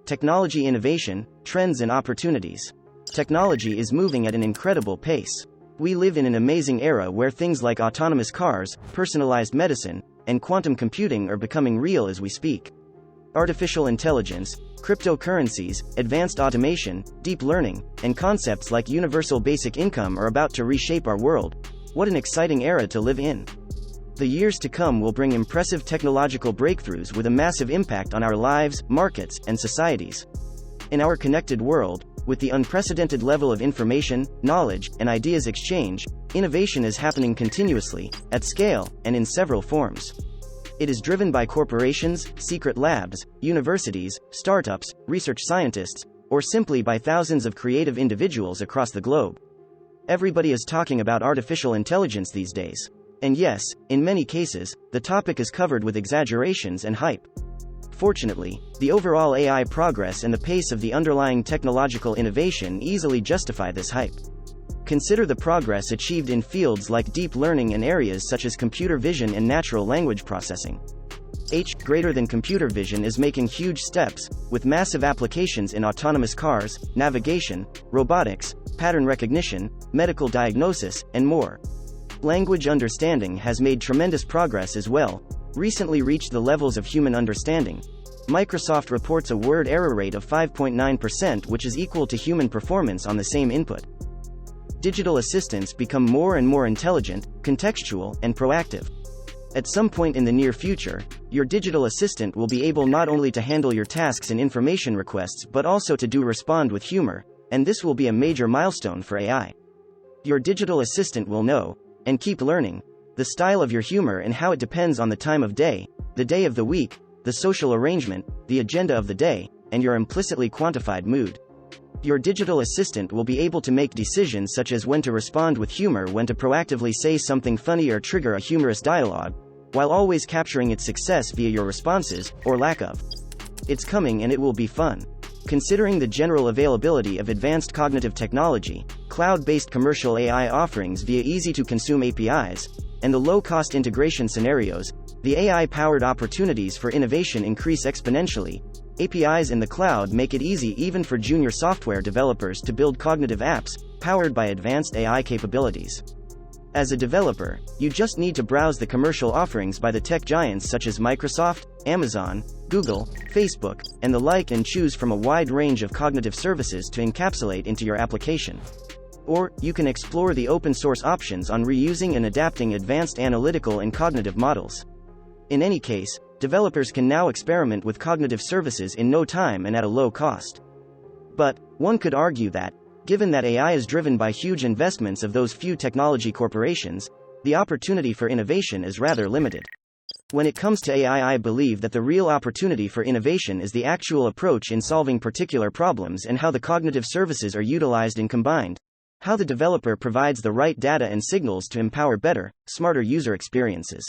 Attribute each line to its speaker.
Speaker 1: Technology innovation, trends and opportunities. Technology is moving at an incredible pace. We live in an amazing era where things like autonomous cars, personalized medicine, and quantum computing are becoming real as we speak. Artificial intelligence, cryptocurrencies, advanced automation, deep learning, and concepts like universal basic income are about to reshape our world. What an exciting era to live in! The years to come will bring impressive technological breakthroughs with a massive impact on our lives, markets, and societies. In our connected world, with the unprecedented level of information, knowledge, and ideas exchange, innovation is happening continuously, at scale, and in several forms. It is driven by corporations, secret labs, universities, startups, research scientists, or simply by thousands of creative individuals across the globe. Everybody is talking about artificial intelligence these days. And yes, in many cases, the topic is covered with exaggerations and hype. Fortunately, the overall AI progress and the pace of the underlying technological innovation easily justify this hype. Consider the progress achieved in fields like deep learning and areas such as computer vision and natural language processing. Greater than computer vision is making huge steps, with massive applications in autonomous cars, navigation, robotics, pattern recognition, medical diagnosis, and more. Language understanding has made tremendous progress as well, recently reached the levels of human understanding. Microsoft reports a word error rate of 5.9%, which is equal to human performance on the same input. Digital assistants become more and more intelligent, contextual, and proactive. At some point in the near future, your digital assistant will be able not only to handle your tasks and information requests but also to respond with humor, and this will be a major milestone for AI. Your digital assistant will know, and keep learning, the style of your humor and how it depends on the time of day, the day of the week, the social arrangement, the agenda of the day, and your implicitly quantified mood. Your digital assistant will be able to make decisions such as when to respond with humor, when to proactively say something funny or trigger a humorous dialogue, while always capturing its success via your responses, or lack of. It's coming and it will be fun. Considering the general availability of advanced cognitive technology, cloud-based commercial AI offerings via easy-to-consume APIs, and the low-cost integration scenarios, the AI-powered opportunities for innovation increase exponentially. APIs in the cloud make it easy even for junior software developers to build cognitive apps, powered by advanced AI capabilities. As a developer, you just need to browse the commercial offerings by the tech giants such as Microsoft, Amazon, Google, Facebook, and the like and choose from a wide range of cognitive services to encapsulate into your application. Or, you can explore the open-source options on reusing and adapting advanced analytical and cognitive models. In any case, developers can now experiment with cognitive services in no time and at a low cost. But, one could argue that, given that AI is driven by huge investments of those few technology corporations, the opportunity for innovation is rather limited. When it comes to AI, I believe that the real opportunity for innovation is the actual approach in solving particular problems and how the cognitive services are utilized and combined. How the developer provides the right data and signals to empower better, smarter user experiences.